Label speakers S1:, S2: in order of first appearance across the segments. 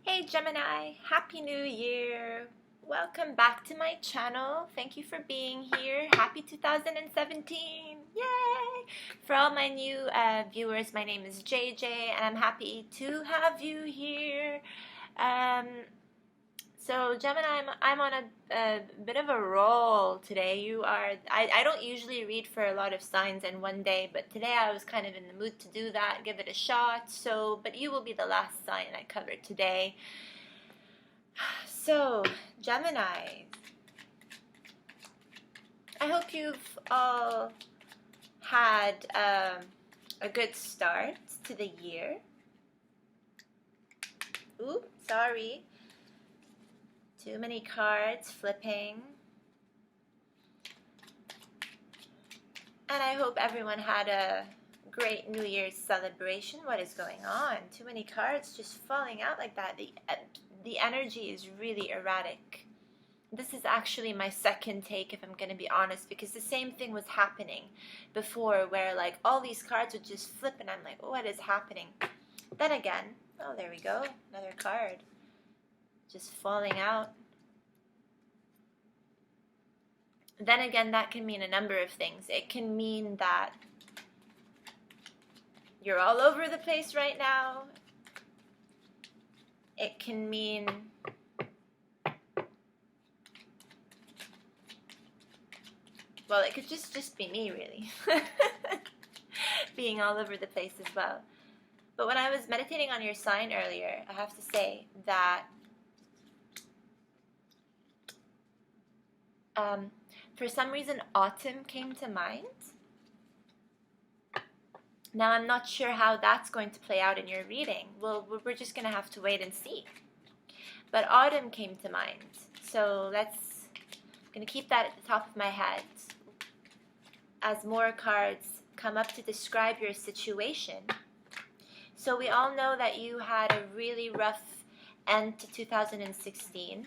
S1: Hey Gemini, Happy New Year! Welcome back to my channel. Thank you for being here. Happy 2017! Yay! For all my new viewers, my name is JJ and I'm happy to have you here. So Gemini, I'm on a bit of a roll today. I don't usually read for a lot of signs in one day, but today I was kind of in the mood to do that, give it a shot. But you will be the last sign I cover today. So, Gemini, I hope you've all had a good start to the year. Ooh, sorry. Too many cards flipping. And I hope everyone had a great New Year's celebration. What is going on? Too many cards just falling out like that. The energy is really erratic. This is actually my second take, if I'm going to be honest, because the same thing was happening before where like all these cards would just flip and I'm like, what is happening? Then again, oh, there we go. Another card. Just falling out. Then again, that can mean a number of things. It can mean that you're all over the place right now. It can mean well, it could just be me, really. Being all over the place as well. But when I was meditating on your sign earlier, I have to say that for some reason, autumn came to mind. Now, I'm not sure how that's going to play out in your reading. Well, we're just going to have to wait and see. But autumn came to mind. So I'm going to keep that at the top of my head as more cards come up to describe your situation. So we all know that you had a really rough end to 2016.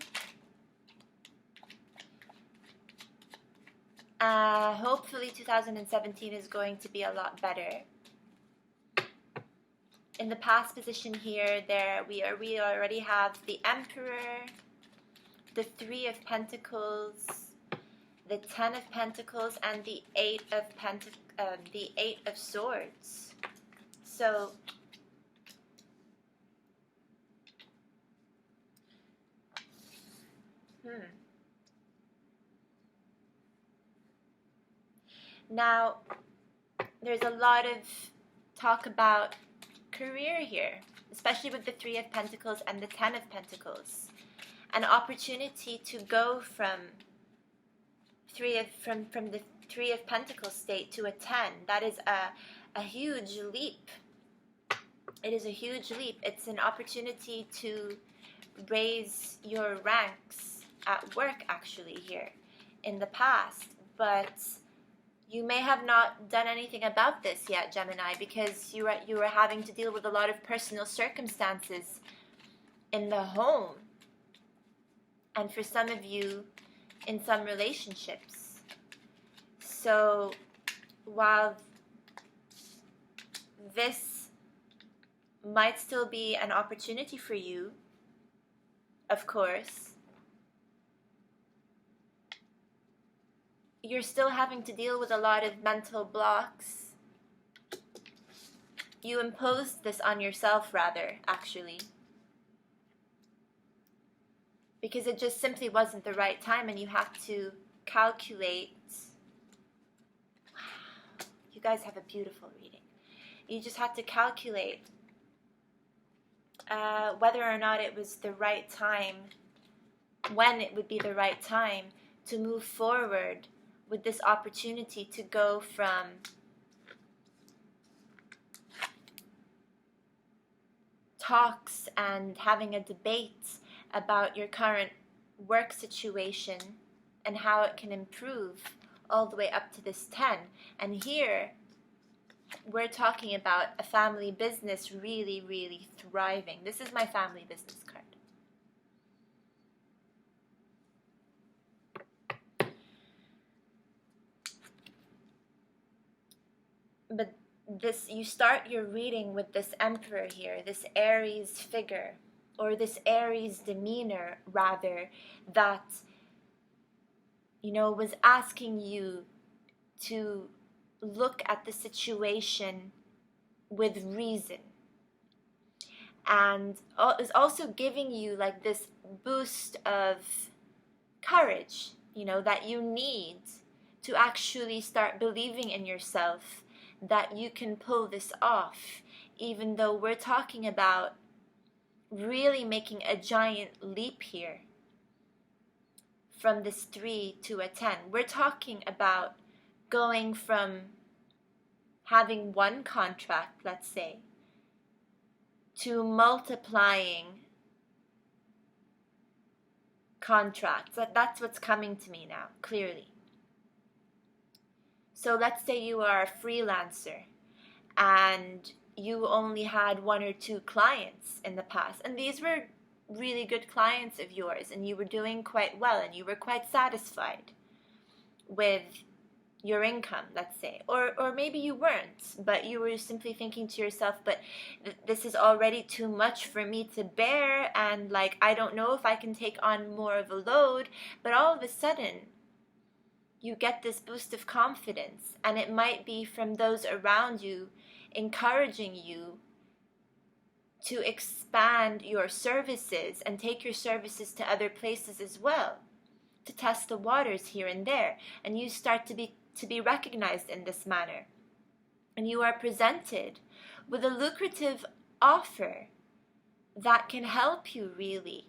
S1: Hopefully 2017 is going to be a lot better. In the past position here, we already have the Emperor, the Three of Pentacles, the Ten of Pentacles, and the Eight of Swords. So now, there's a lot of talk about career here, especially with the Three of Pentacles and the Ten of Pentacles. An opportunity to go from the Three of Pentacles state to a 10. That is a huge leap. It is a huge leap. It's an opportunity to raise your ranks at work, actually, here in the past. But you may have not done anything about this yet, Gemini, because you were having to deal with a lot of personal circumstances in the home. And for some of you, in some relationships. So while this might still be an opportunity for you, of course, you're still having to deal with a lot of mental blocks. You imposed this on yourself, rather, actually. Because it just simply wasn't the right time and you have to calculate. Wow, you guys have a beautiful reading. You just had to calculate whether or not it was the right time, when it would be the right time to move forward with this opportunity to go from talks and having a debate about your current work situation and how it can improve all the way up to this 10. And here, we're talking about a family business really, really thriving. This is my family business card. But you start your reading with this Emperor here, this Aries figure, or this Aries demeanor rather, that, you know, was asking you to look at the situation with reason, and is also giving you like this boost of courage, you know, that you need to actually start believing in yourself that you can pull this off, even though we're talking about really making a giant leap here from this 3 to a 10. We're talking about going from having one contract, let's say, to multiplying contracts. That's what's coming to me now, clearly. So let's say you are a freelancer and you only had 1 or 2 clients in the past, and these were really good clients of yours, and you were doing quite well, and you were quite satisfied with your income, let's say, or maybe you weren't, but you were simply thinking to yourself, but this is already too much for me to bear, and like I don't know if I can take on more of a load. But all of a sudden you get this boost of confidence, and it might be from those around you encouraging you to expand your services and take your services to other places as well, to test the waters here and there, and you start to be recognized in this manner, and you are presented with a lucrative offer that can help you really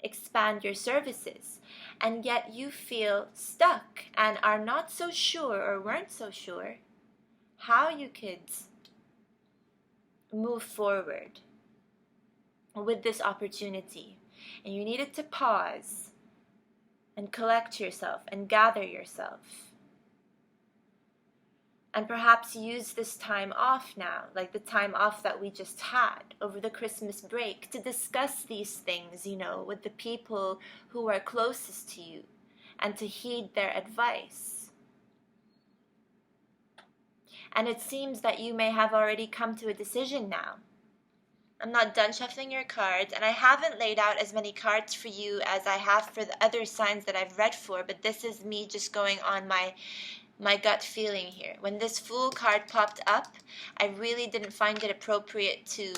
S1: expand your services, and yet you feel stuck and are not so sure, or weren't so sure, how you could move forward with this opportunity, and you needed to pause and collect yourself and gather yourself, and perhaps use this time off now, like the time off that we just had over the Christmas break, to discuss these things, you know, with the people who are closest to you, and to heed their advice. And it seems that you may have already come to a decision now. I'm not done shuffling your cards, and I haven't laid out as many cards for you as I have for the other signs that I've read for, but this is me just going on my gut feeling here. When this Fool card popped up, I really didn't find it appropriate to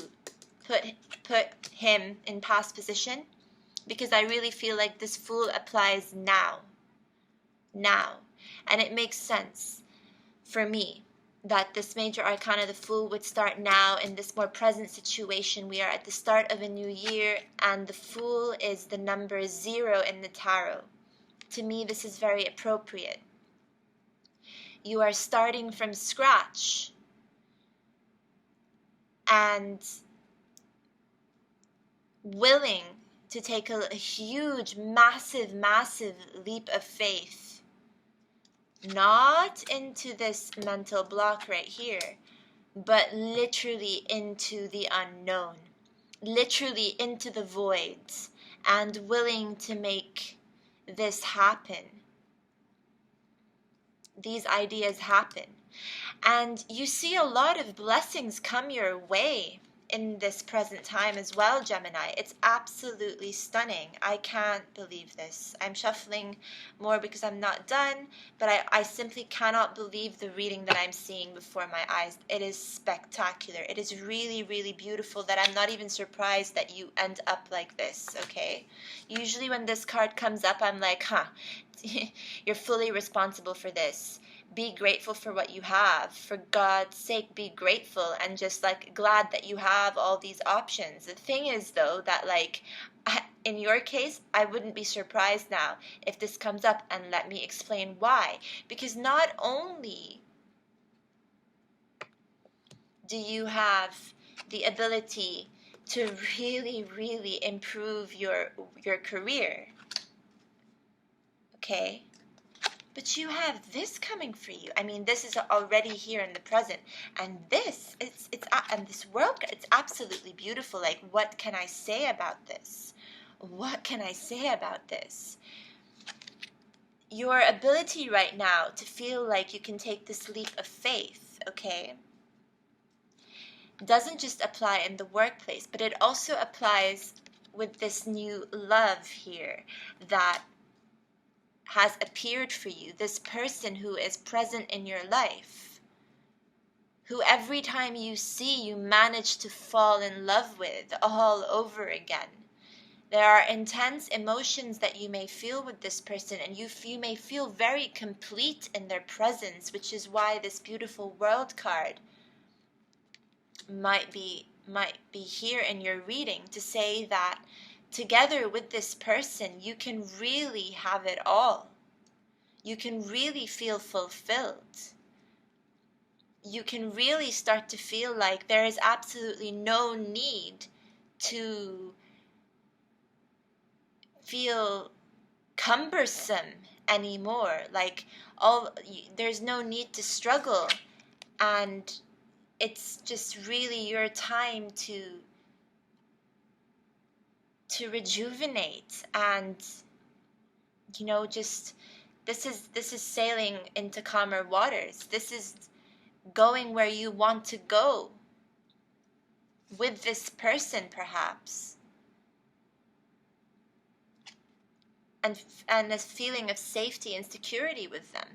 S1: put him in past position, because I really feel like this Fool applies now. And it makes sense for me that this major arcana, the Fool, would start now in this more present situation. We are at the start of a new year, and the Fool is the number 0 in the tarot. To me, this is very appropriate. You are starting from scratch, and willing to take a huge, massive leap of faith. Not into this mental block right here, but literally into the unknown, literally into the voids, and willing to make this happen. These ideas happen. And you see a lot of blessings come your way in this present time as well, Gemini. It's absolutely stunning. I can't believe this. I'm shuffling more because I'm not done, but I simply cannot believe the reading that I'm seeing before my eyes. It is spectacular. It is really, really beautiful that I'm not even surprised that you end up like this, okay? Usually when this card comes up, I'm like, you're fully responsible for this. Be grateful for what you have. For God's sake, be grateful and just like glad that you have all these options. The thing is though that like in your case, I wouldn't be surprised now if this comes up, and let me explain why. Because not only do you have the ability to really, really improve your career, okay? But you have this coming for you. I mean, this is already here in the present. And this, and this world, it's absolutely beautiful. Like, what can I say about this? What can I say about this? Your ability right now to feel like you can take this leap of faith, okay, doesn't just apply in the workplace, but it also applies with this new love here that has appeared for you, this person who is present in your life, who every time you see, you manage to fall in love with all over again. There are intense emotions that you may feel with this person, and you may feel very complete in their presence, which is why this beautiful world card might be here in your reading to say that together with this person, you can really have it all. You can really feel fulfilled. You can really start to feel like there is absolutely no need to feel cumbersome anymore. Like there's no need to struggle, and it's just really your time to rejuvenate, and just this is sailing into calmer waters. This is going where you want to go with this person, perhaps. And this feeling of safety and security with them.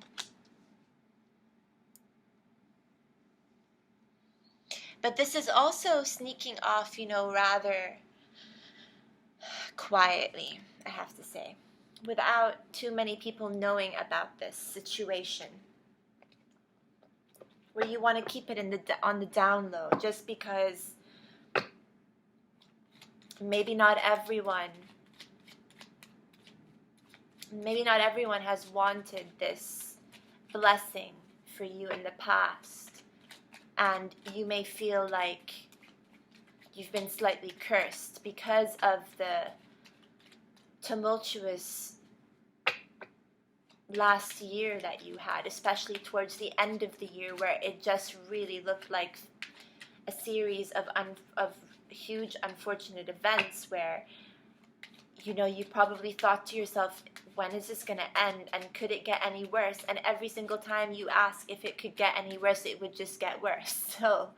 S1: But this is also sneaking off, rather quietly, I have to say, without too many people knowing about this situation, where you want to keep it on the down low, just because maybe not everyone has wanted this blessing for you in the past, and you may feel like you've been slightly cursed because of the tumultuous last year that you had, especially towards the end of the year, where it just really looked like a series of huge unfortunate events where you probably thought to yourself, when is this going to end, and could it get any worse? And every single time you ask if it could get any worse, it would just get worse. So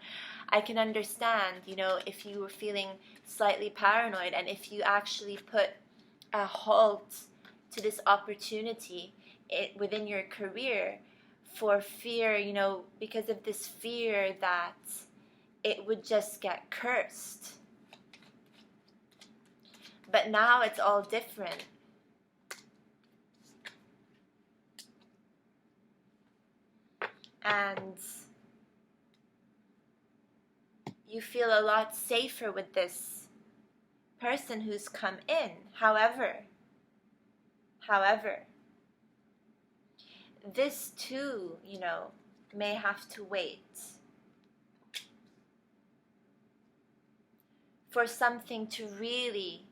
S1: I can understand, if you were feeling slightly paranoid, and if you actually put a halt to this opportunity within your career for fear, because of this fear that it would just get cursed. But now it's all different. And you feel a lot safer with this person who's come in. However, this too, may have to wait for something to really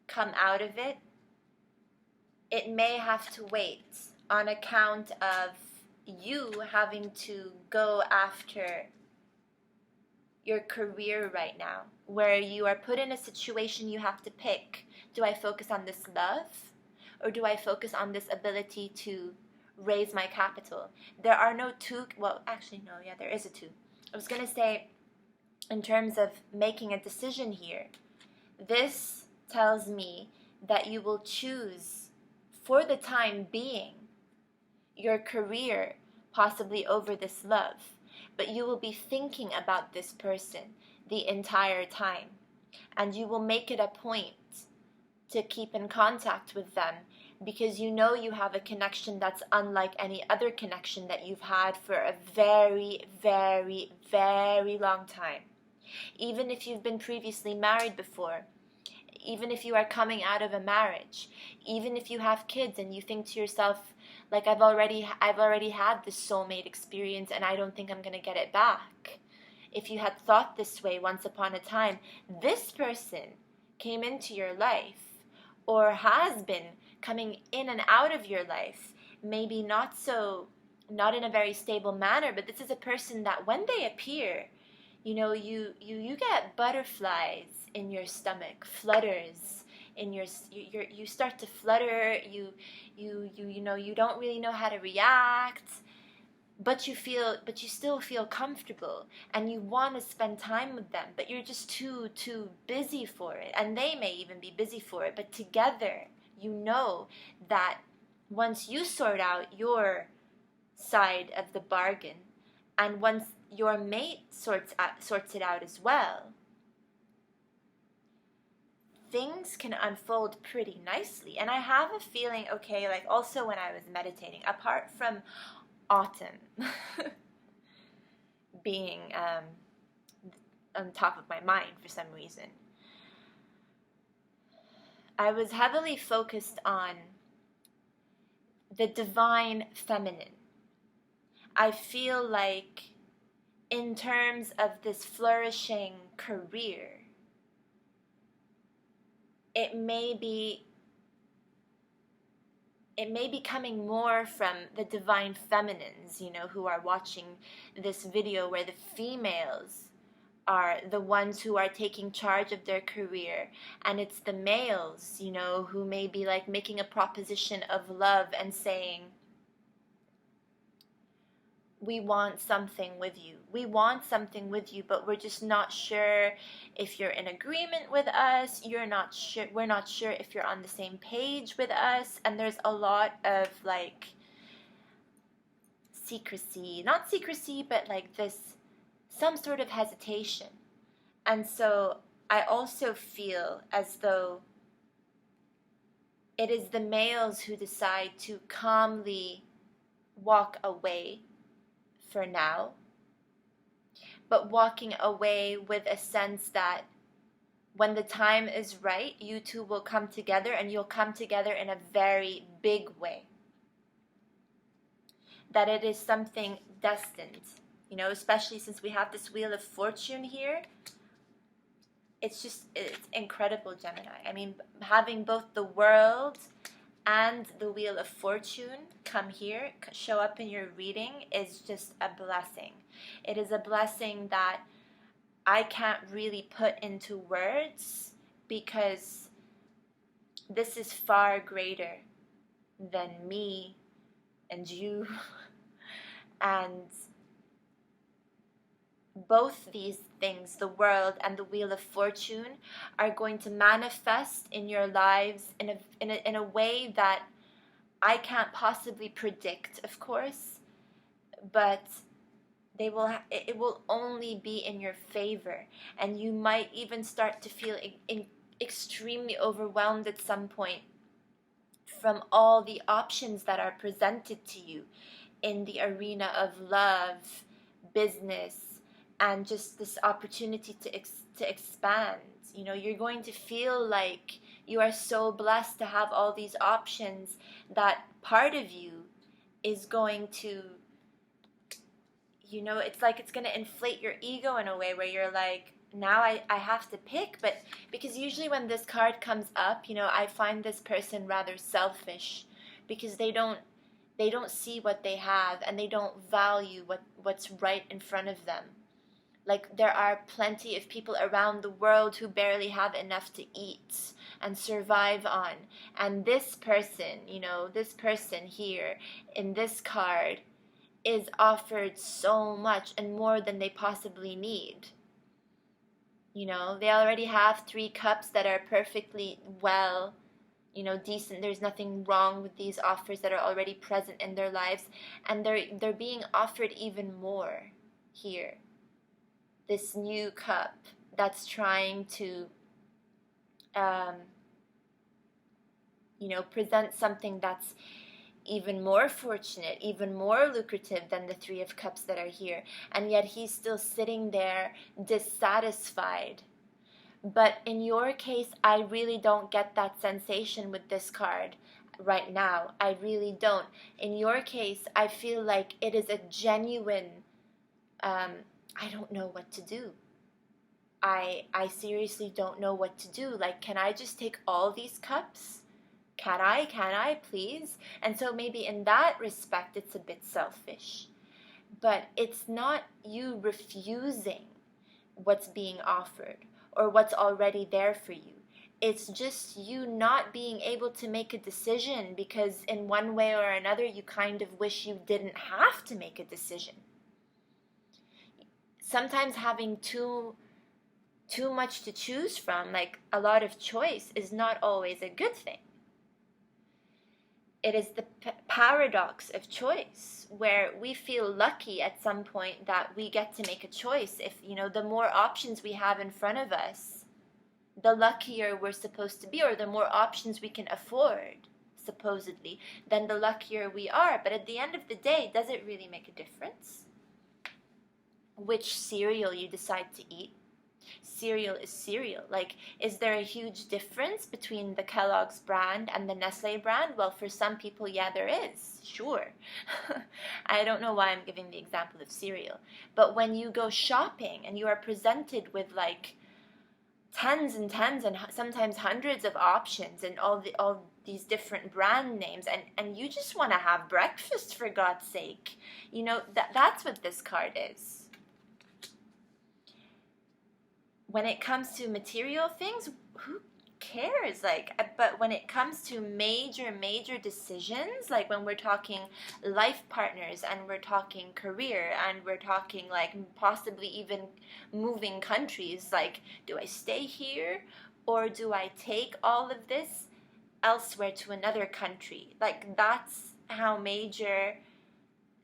S1: come out of it. It may have to wait on account of you having to go after your career right now, where you are put in a situation you have to pick. Do I focus on this love, or do I focus on this ability to raise my capital? There are no two, well, actually, no, yeah, there is a two. I was going to say, in terms of making a decision here, this tells me that you will choose, for the time being, your career possibly over this love, but you will be thinking about this person the entire time, and you will make it a point to keep in contact with them, because you have a connection that's unlike any other connection that you've had for a very, very, very long time. Even if you've been previously married before, even if you are coming out of a marriage, even if you have kids and you think to yourself, like, I've already had this soulmate experience and I don't think I'm going to get it back. If you had thought this way once upon a time, this person came into your life, or has been coming in and out of your life, maybe not in a very stable manner, but this is a person that when they appear, you get butterflies in your stomach, flutters in you start to flutter, you don't really know how to react, but you still feel comfortable, and you want to spend time with them, but you're just too busy for it, and they may even be busy for it. But together, you know that once you sort out your side of the bargain, and once your mate sorts it out as well, things can unfold pretty nicely. And I have a feeling, okay, like also when I was meditating, apart from autumn being on top of my mind for some reason, I was heavily focused on the divine feminine. I feel like in terms of this flourishing career, it may be coming more from the divine feminines, you know, who are watching this video, where the females are the ones who are taking charge of their career, and it's the males, you know, who may be like making a proposition of love and saying, we want something with you. We want something with you, but we're just not sure if you're in agreement with us. We're not sure if you're on the same page with us. And there's a lot of like secrecy, not secrecy, but like this, some sort of hesitation. And so I also feel as though it is the males who decide to calmly walk away for now, but walking away with a sense that when the time is right, you two will come together, and you'll come together in a very big way. That it is something destined, you know, especially since we have this Wheel of Fortune here. It's incredible, Gemini. I mean, having both the World and the Wheel of Fortune come here, show up in your reading, is just a blessing. It is a blessing that I can't really put into words, because this is far greater than me and you. And both these things, the World and the Wheel of Fortune, are going to manifest in your lives in a way that I can't possibly predict, of course, but it will only be in your favor. And you might even start to feel extremely overwhelmed at some point from all the options that are presented to you in the arena of love, business, and just this opportunity to expand. You know, you're going to feel like you are so blessed to have all these options that part of you is going to, you know, it's like it's going to inflate your ego in a way where you're like, now I have to pick. But because usually when this card comes up, you know, I find this person rather selfish, because they don't see what they have, and they don't value what's right in front of them. Like, there are plenty of people around the world who barely have enough to eat and survive on. And this person, you know, this person here in this card is offered so much and more than they possibly need. You know, they already have 3 cups that are perfectly well, you know, decent. There's nothing wrong with these offers that are already present in their lives. And they're being offered even more here. This new cup that's trying to, you know, present something that's even more fortunate, even more lucrative than the 3 of Cups that are here. And yet he's still sitting there dissatisfied. But in your case, I really don't get that sensation with this card right now. I really don't. In your case, I feel like it is a genuine, I don't know what to do. I seriously don't know what to do. Like, can I just take all these cups? Can I please? And so maybe in that respect, it's a bit selfish. But it's not you refusing what's being offered or what's already there for you. It's just you not being able to make a decision because in one way or another you kind of wish you didn't have to make a decision. Sometimes having too much to choose from, like a lot of choice, is not always a good thing. It is the paradox of choice, where we feel lucky at some point that we get to make a choice. If, the more options we have in front of us, the luckier we're supposed to be, or the more options we can afford, supposedly, then the luckier we are. But at the end of the day, does it really make a difference which cereal you decide to eat? Cereal is cereal. Like, is there a huge difference between the Kellogg's brand and the Nestle brand? Well, for some people, yeah, there is. Sure. I don't know why I'm giving the example of cereal. But when you go shopping and you are presented with like tens and sometimes hundreds of options and all these different brand names, and you just want to have breakfast, for God's sake. That's what this card is. When it comes to material things, who cares? But when it comes to major decisions, like when we're talking life partners and we're talking career and we're talking like possibly even moving countries, like, do I stay here or do I take all of this elsewhere to another country? Like, that's how major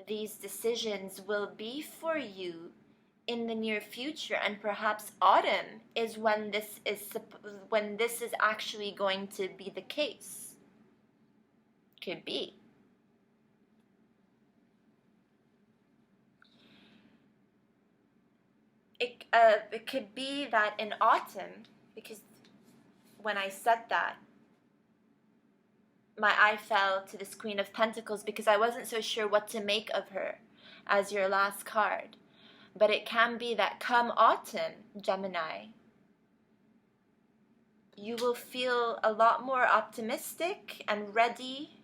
S1: these decisions will be for you in the near future. And perhaps autumn is when this is actually going to be the case. Could be. It could be that in autumn, because when I said that, my eye fell to this Queen of Pentacles because I wasn't so sure what to make of her as your last card. But it can be that come autumn, Gemini, you will feel a lot more optimistic and ready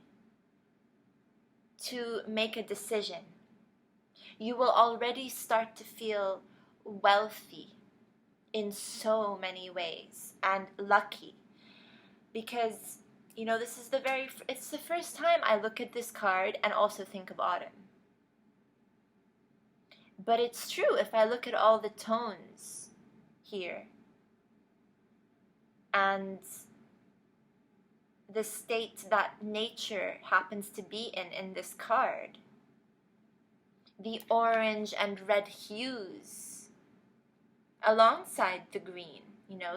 S1: to make a decision. You will already start to feel wealthy in so many ways and lucky, because it's the first time I look at this card and also think of autumn. But it's true, if I look at all the tones here and the state that nature happens to be in this card, the orange and red hues alongside the green,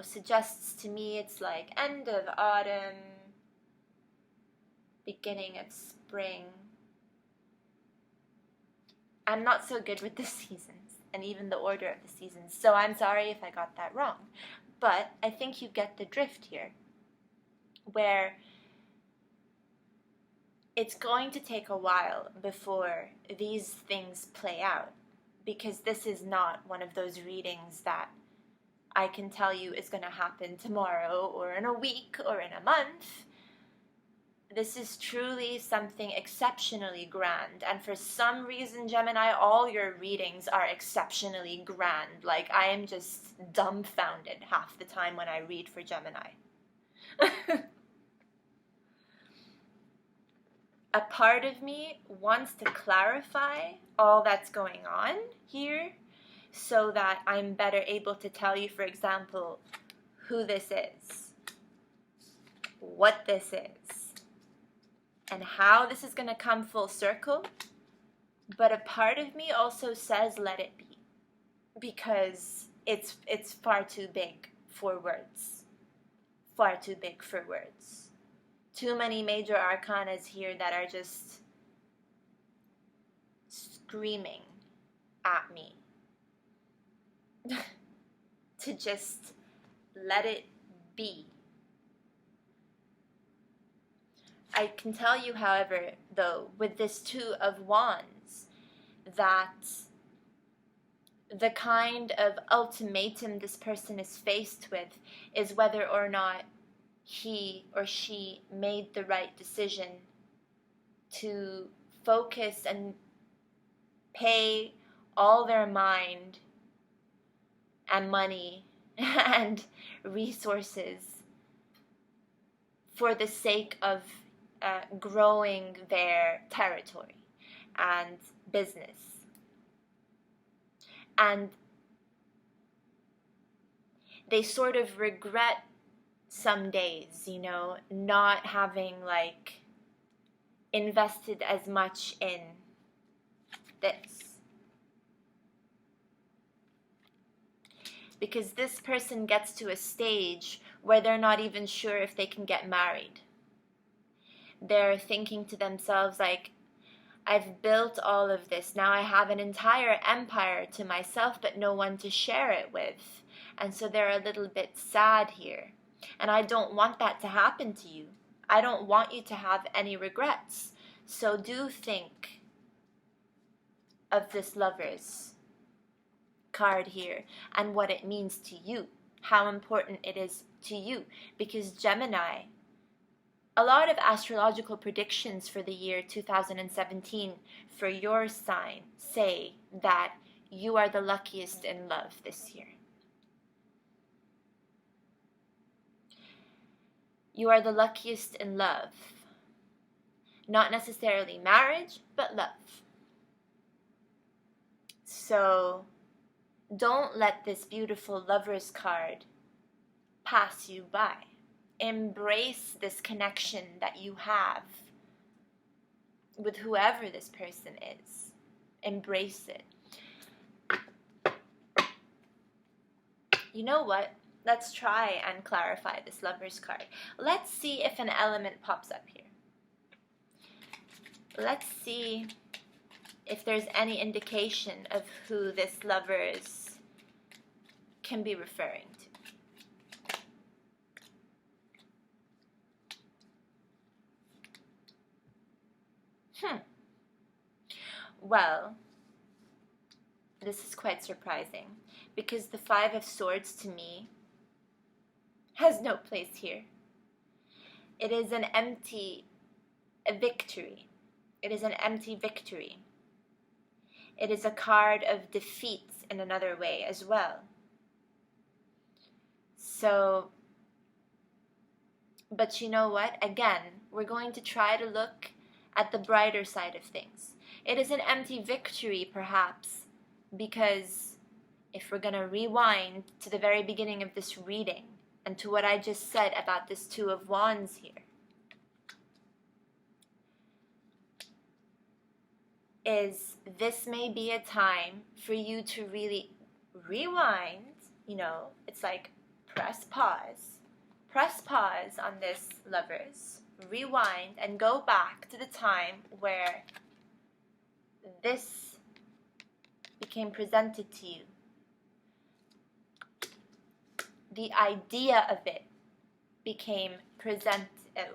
S1: suggests to me it's like end of autumn, beginning of spring. I'm not so good with the seasons and even the order of the seasons, so I'm sorry if I got that wrong. But I think you get the drift here, where it's going to take a while before these things play out, because this is not one of those readings that I can tell you is going to happen tomorrow or in a week or in a month. This is truly something exceptionally grand, and for some reason, Gemini, all your readings are exceptionally grand. Like, I am just dumbfounded half the time when I read for Gemini. A part of me wants to clarify all that's going on here so that I'm better able to tell you, for example, who this is, what this is, and how this is going to come full circle. But a part of me also says let it be, because it's far too big for words. Far too big for words. Too many major arcanas here that are just screaming at me to just let it be. I can tell you, however, though, with this Two of Wands, that the kind of ultimatum this person is faced with is whether or not he or she made the right decision to focus and pay all their mind and money and resources for the sake of growing their territory and business. And they sort of regret some days, you know, not having like invested as much in this. Because this person gets to a stage where they're not even sure if they can get married. They're thinking to themselves like, I've built all of this, now I have an entire empire to myself but no one to share it with. And so they're a little bit sad here. And I don't want that to happen to you. I don't want you to have any regrets. So do think of this Lovers card here and what it means to you, how important it is to you. Because Gemini, a lot of astrological predictions for the year 2017 for your sign say that you are the luckiest in love this year. You are the luckiest in love. Not necessarily marriage, but love. So don't let this beautiful Lovers card pass you by. Embrace this connection that you have with whoever this person is. Embrace it. You know what? Let's try and clarify this Lovers card. Let's see if an element pops up here. Let's see if there's any indication of who this Lovers can be referring to. Well, this is quite surprising because the Five of Swords to me has no place here. It is an empty victory. It is an empty victory. It is a card of defeat in another way as well. So, but you know what? Again, we're going to try to look at the brighter side of things. It is an empty victory, perhaps, because if we're going to rewind to the very beginning of this reading and to what I just said about this Two of Wands here, is this may be a time for you to really rewind, you know, it's like press pause on this Lovers, rewind and go back to the time where this became presented to you. The idea of it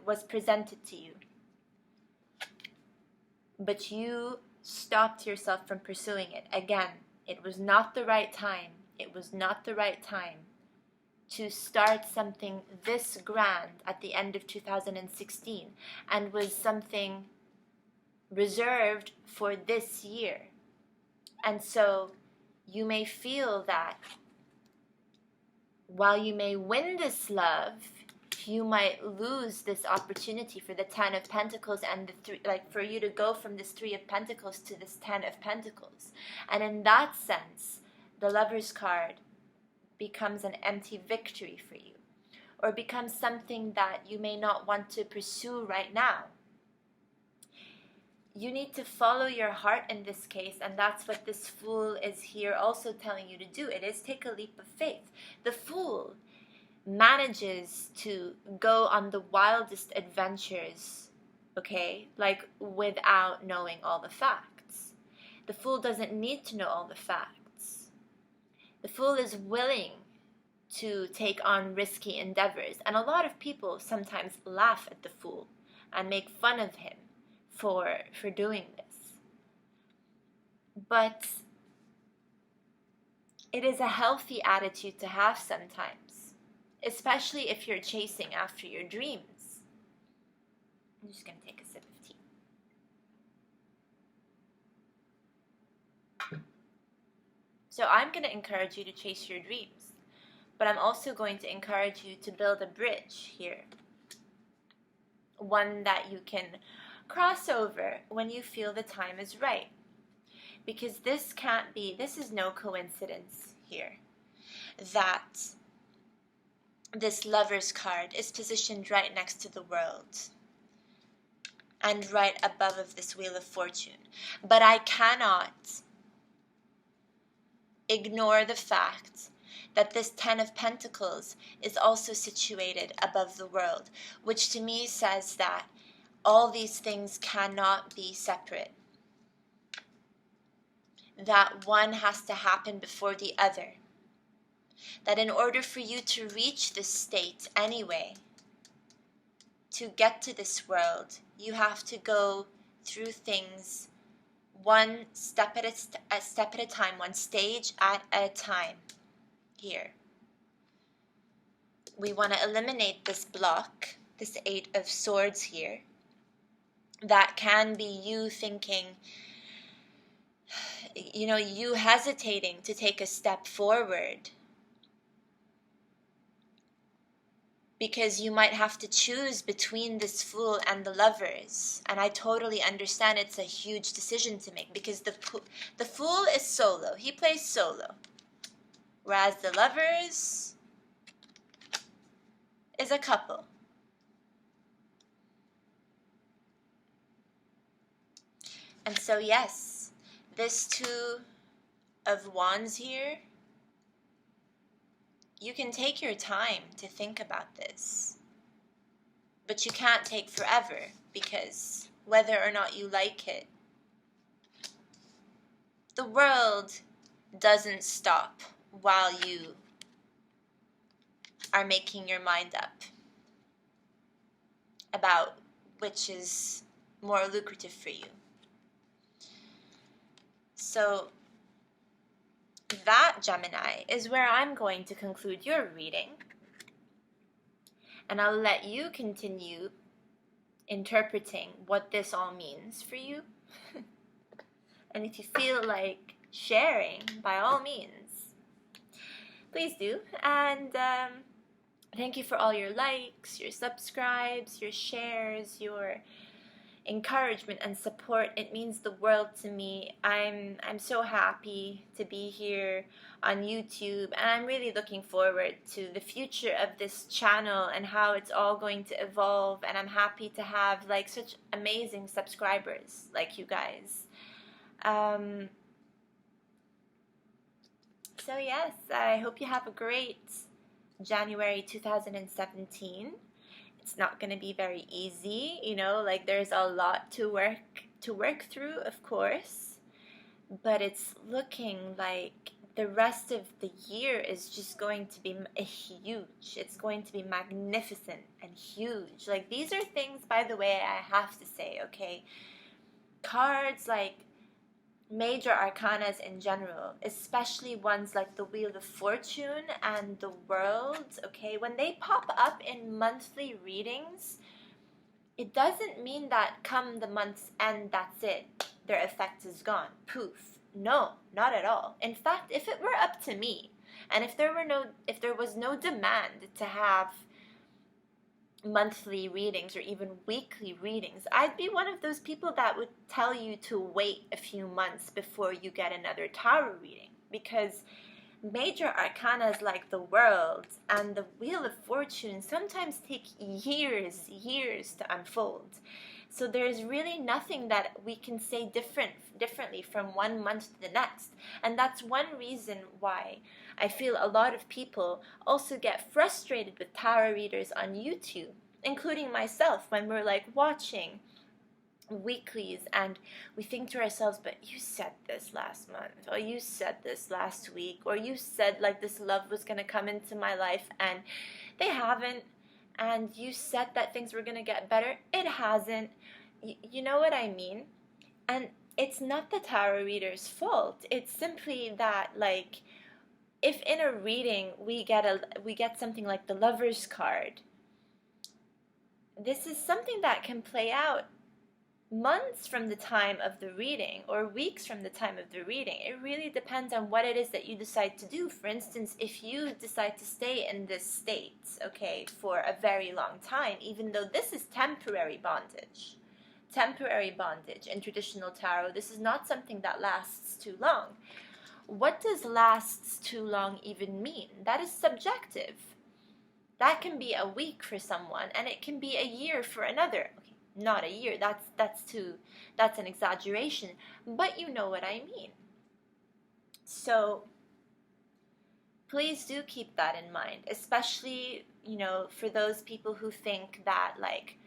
S1: was presented to you. But you stopped yourself from pursuing it. Again, it was not the right time. It was not the right time to start something this grand at the end of 2016 and was something reserved for this year. And so you may feel that while you may win this love, you might lose this opportunity for the Ten of Pentacles and the three, like for you to go from this Three of Pentacles to this Ten of Pentacles. And in that sense, the Lovers card becomes an empty victory for you, or becomes something that you may not want to pursue right now. You need to follow your heart in this case, and that's what this Fool is here also telling you to do. It is take a leap of faith. The Fool manages to go on the wildest adventures, okay, like without knowing all the facts. The Fool doesn't need to know all the facts. The Fool is willing to take on risky endeavors, and a lot of people sometimes laugh at the Fool and make fun of him for doing this. But it is a healthy attitude to have sometimes, especially if you're chasing after your dreams. I'm just going to take a sip of tea. So I'm going to encourage you to chase your dreams, but I'm also going to encourage you to build a bridge here. one that you can cross over when you feel the time is right. Because this is no coincidence here that this Lover's card is positioned right next to the World and right above of this Wheel of Fortune. But I cannot ignore the fact that this Ten of Pentacles is also situated above the World, which to me says that all these things cannot be separate. That one has to happen before the other. That in order for you to reach this state anyway, to get to this world, you have to go through things one step at a time, one stage at a time. Here, we want to eliminate this block, this Eight of Swords here. That can be you thinking, you hesitating to take a step forward. Because you might have to choose between this Fool and the Lovers. And I totally understand it's a huge decision to make. Because the Fool is solo. He plays solo. Whereas the Lovers is a couple. And so yes, this Two of Wands here, you can take your time to think about this. But you can't take forever, because whether or not you like it, the world doesn't stop while you are making your mind up about which is more lucrative for you. So that, Gemini, is where I'm going to conclude your reading. And I'll let you continue interpreting what this all means for you. And if you feel like sharing, by all means, please do. And thank you for all your likes, your subscribes, your shares, your encouragement and support. It means the world to me. I'm so happy to be here on YouTube, and I'm really looking forward to the future of this channel and how it's all going to evolve. And I'm happy to have such amazing subscribers like you guys. So yes, I hope you have a great January 2017. It's not going to be very easy, there's a lot to work through, of course, but it's looking like the rest of the year is just going to be huge. It's going to be magnificent and huge. These are things, by the way, I have to say, okay? Cards like major arcanas in general, especially ones like the Wheel of Fortune and the World, okay, when they pop up in monthly readings, it doesn't mean that come the month's end, that's it, their effect is gone, poof. No, not at all. In fact, if it were up to me, and if there was no demand to have monthly readings or even weekly readings, I'd be one of those people that would tell you to wait a few months before you get another tarot reading, because major arcanas like the World and the Wheel of Fortune sometimes take years to unfold. So there's really nothing that we can say differently from one month to the next. And that's one reason why I feel a lot of people also get frustrated with tarot readers on YouTube, including myself, when we're watching weeklies and we think to ourselves, but you said this last month, or you said this last week, or you said this love was going to come into my life and they haven't, and you said that things were going to get better, it hasn't. You know what I mean? And it's not the tarot reader's fault. It's simply that if in a reading we get something like the Lover's card, this is something that can play out months from the time of the reading or weeks from the time of the reading. It really depends on what it is that you decide to do. For instance, if you decide to stay in this state, okay, for a very long time, even though this is temporary bondage in traditional tarot, this is not something that lasts too long. What does lasts too long even mean? That is subjective. That can be a week for someone, and it can be a year for another. Okay, not a year. That's an exaggeration, but you know what I mean. So please do keep that in mind, especially, for those people who think that like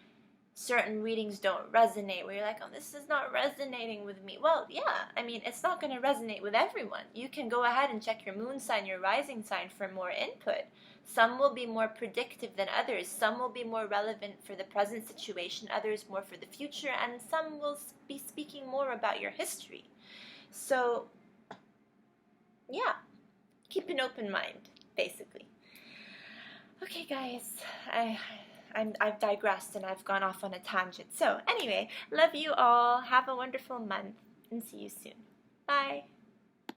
S1: certain readings don't resonate, where you're like, oh, this is not resonating with me. Well, yeah, I mean, it's not going to resonate with everyone. You can go ahead and check your moon sign, your rising sign for more input. Some will be more predictive than others. Some will be more relevant for the present situation, others more for the future, and some will be speaking more about your history. So, yeah, keep an open mind, basically. Okay, guys, I've digressed and I've gone off on a tangent. So, anyway, love you all. Have a wonderful month, and see you soon. Bye.